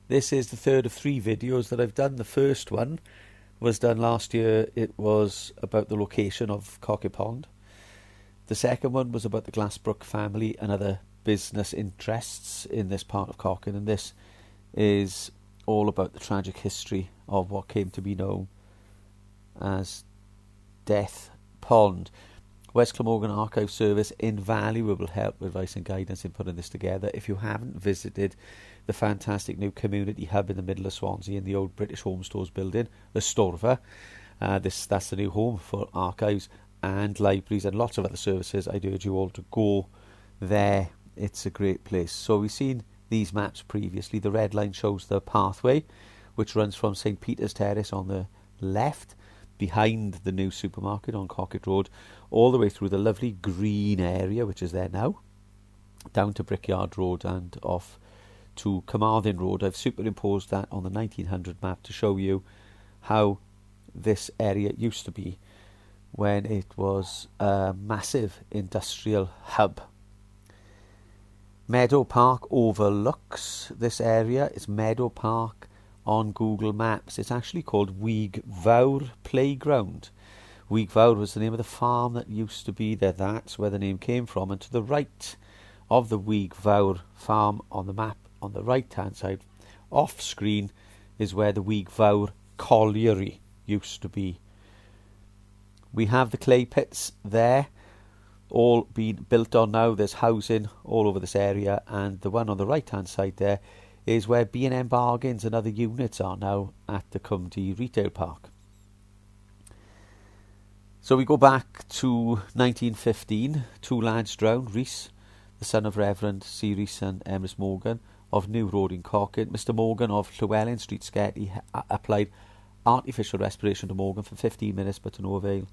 This is the third of 3 videos that I've done. The first one was done last year. It was about the location of Cockett Pond. The second one was about the Glassbrook family and other business interests in this part of Cockett, and this is all about the tragic history of what came to be known as Death Pond. West Glamorgan Archive Service, invaluable help, advice and guidance in putting this together. If you haven't visited the fantastic new community hub in the middle of Swansea in the old British Home Stores building, the Storva, that's the new home for archives and libraries and lots of other services, I'd urge you all to go there. It's a great place. So we've seen these maps previously. The red line shows the pathway, which runs from St Peter's Terrace on the left, behind the new supermarket on Cockett Road, all the way through the lovely green area, which is there now, down to Brickyard Road and off to Carmarthen Road. I've superimposed that on the 1900 map to show you how this area used to be when it was a massive industrial hub. Meadow Park overlooks this area. It's Meadow Park on Google Maps. It's actually called Weig Vawr Playground. Weig Vawr was the name of the farm that used to be there. That's where the name came from. And to the right of the Weig Vawr farm on the map, on the right hand side, off screen, is where the Weig Vawr colliery used to be. We have the clay pits there, all being built on now. There's housing all over this area, and the one on the right hand side there is where B&M Bargains and other units are now at the Cumdee Retail Park. So we go back to 1915. 2 lads drowned. Rhys, the son of Reverend C. Rhys and Emrys Morgan of New Road in Cockett. Mr. Morgan of Llewellyn Street, Sketty, applied artificial respiration to Morgan for 15 minutes, but to no avail.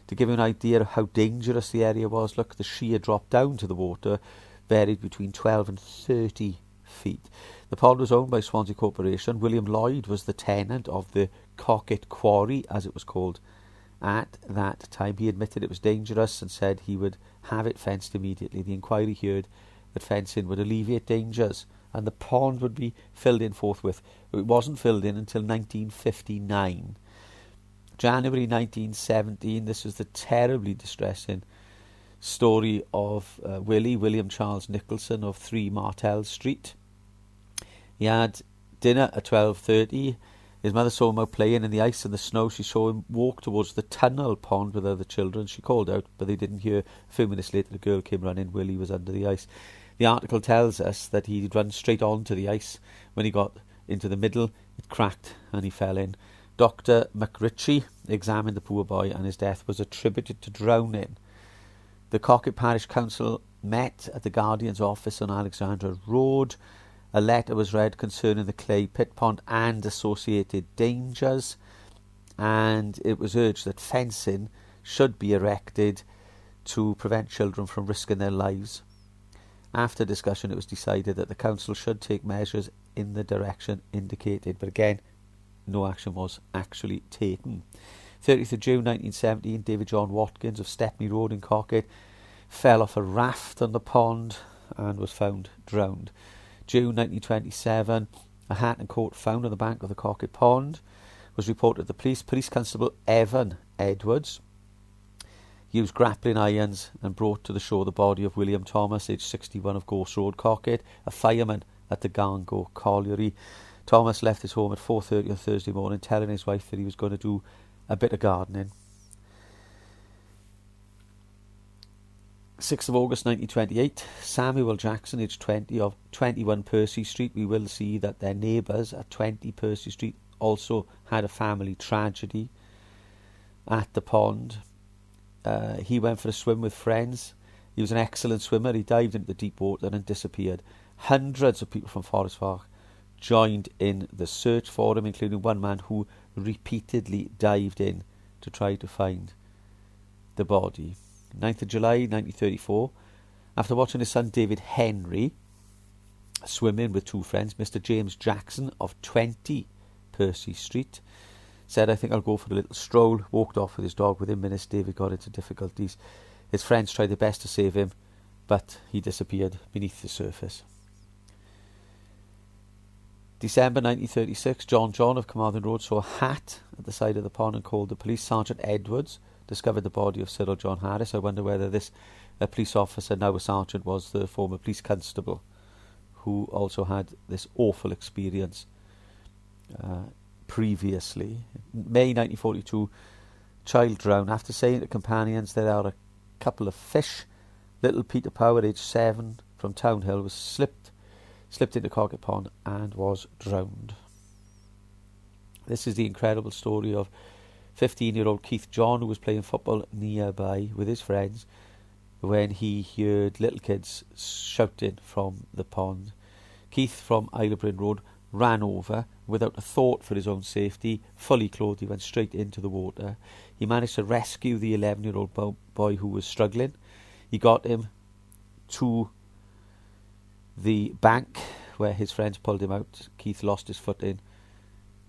To give you an idea of how dangerous the area was, look, the sheer drop down to the water varied between 12 and 30 feet. The pond was owned by Swansea Corporation. William Lloyd was the tenant of the Cockett Quarry, as it was called at that time. He admitted it was dangerous and said he would have it fenced immediately. The inquiry heard that fencing would alleviate dangers and the pond would be filled in forthwith. It wasn't filled in until 1959. January 1917, this was the terribly distressing story of William Charles Nicholson of 3 Martel Street. He had dinner at 12:30. His mother saw him out playing in the ice and the snow. She saw him walk towards the tunnel pond with other children. She called out, but they didn't hear. A few minutes later, the girl came running. Willie was under the ice. The article tells us that he'd run straight onto the ice. When he got into the middle, it cracked and he fell in. Dr. McRitchie examined the poor boy and his death was attributed to drowning. The Cockett Parish Council met at the Guardian's office on Alexandra Road. A letter was read concerning the clay pit pond and associated dangers, and it was urged that fencing should be erected to prevent children from risking their lives. After discussion, it was decided that the council should take measures in the direction indicated, but again, no action was actually taken. 30th of June 1917, David John Watkins of Stepney Road in Cockett fell off a raft on the pond and was found drowned. June 1927, a hat and coat found on the bank of the Cockett Pond was reported to the police. Police Constable Evan Edwards used grappling irons and brought to the shore the body of William Thomas, aged 61, of Gorse Road, Cockett, a fireman at the Garngo Colliery. Thomas left his home at 4:30 on Thursday morning, telling his wife that he was going to do a bit of gardening. 6th of August 1928, Samuel Jackson, aged 20, of 21 Percy Street. We will see that their neighbours at 20 Percy Street also had a family tragedy at the pond. He went for a swim with friends. He was an excellent swimmer. He dived into the deep water and disappeared. Hundreds of people from Forest Park joined in the search for him, including one man who repeatedly dived in to try to find the body. 9th of July 1934, after watching his son David Henry swimming with 2 friends, Mr. James Jackson of 20 Percy Street said, "I think I'll go for a little stroll," walked off with his dog. Within minutes, David got into difficulties. His friends tried their best to save him, but he disappeared beneath the surface. December 1936, John of Carmarthen Road saw a hat at the side of the pond and called the police. Sergeant Edwards discovered the body of Cyril John Harris. I wonder whether this police officer, now a sergeant, was the former police constable who also had this awful experience previously. May 1942, child drowned. After saying to companions there are a couple of fish, little Peter Power, aged 7, from Townhill, was slipped into Cockett Pond and was drowned. This is the incredible story of 15-year-old Keith John, who was playing football nearby with his friends when he heard little kids shouting from the pond. Keith from Isle of Bryn Road ran over without a thought for his own safety. Fully clothed, he went straight into the water. He managed to rescue the 11-year-old boy who was struggling. He got him to the bank where his friends pulled him out. Keith lost his footing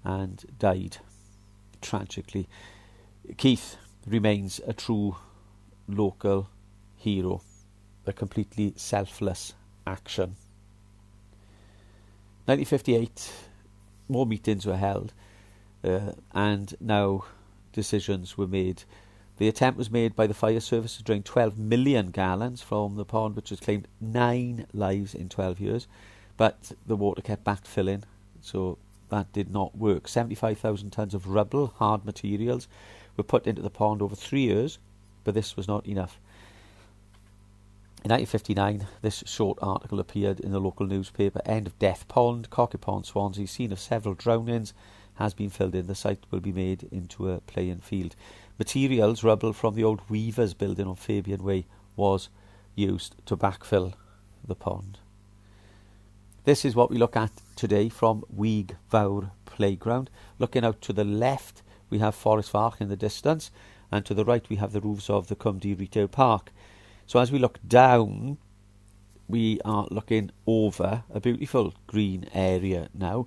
and died tragically. Keith remains a true local hero, a completely selfless action. 1958, more meetings were held and now decisions were made. The attempt was made by the fire service to drain 12 million gallons from the pond, which has claimed 9 lives in 12 years, but the water kept backfilling, so that did not work. 75,000 tonnes of rubble, hard materials, were put into the pond over 3 years, but this was not enough. In 1959, this short article appeared in the local newspaper. End of Death Pond, Cockett Pond, Swansea, scene of several drownings, has been filled in. The site will be made into a playing field. Materials, rubble from the old Weavers building on Fabian Way, was used to backfill the pond. This is what we look at today from Weig Fawr Playground. Looking out to the left, we have Forest Fach in the distance, and to the right we have the roofs of the Cumdee Retail Park. So as we look down, we are looking over a beautiful green area now.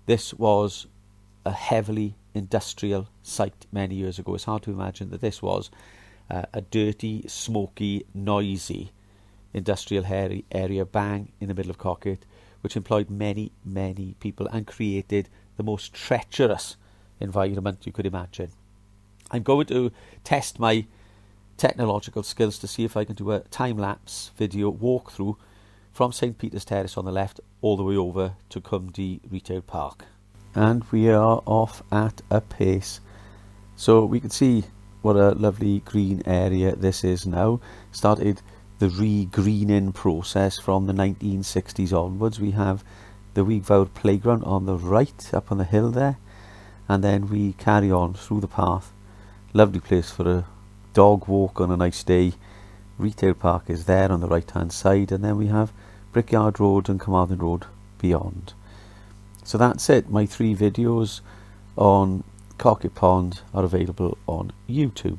This was a heavily industrial site many years ago. It's hard to imagine that this was a dirty, smoky, noisy industrial area bang in the middle of Cockett, which employed many, many people and created the most treacherous environment you could imagine. I'm going to test my technological skills to see if I can do a time-lapse video walkthrough from St. Peter's Terrace on the left all the way over to Cumdee Retail Park. And we are off at a pace. So we can see what a lovely green area this is now. Started the re-greening process from the 1960s onwards. We have the Weig Fawr Playground on the right, up on the hill there. And then we carry on through the path. Lovely place for a dog walk on a nice day. Retail Park is there on the right hand side, and then we have Brickyard Road and Carmarthen Road beyond. So that's it. My 3 videos on Cockett Pond are available on YouTube.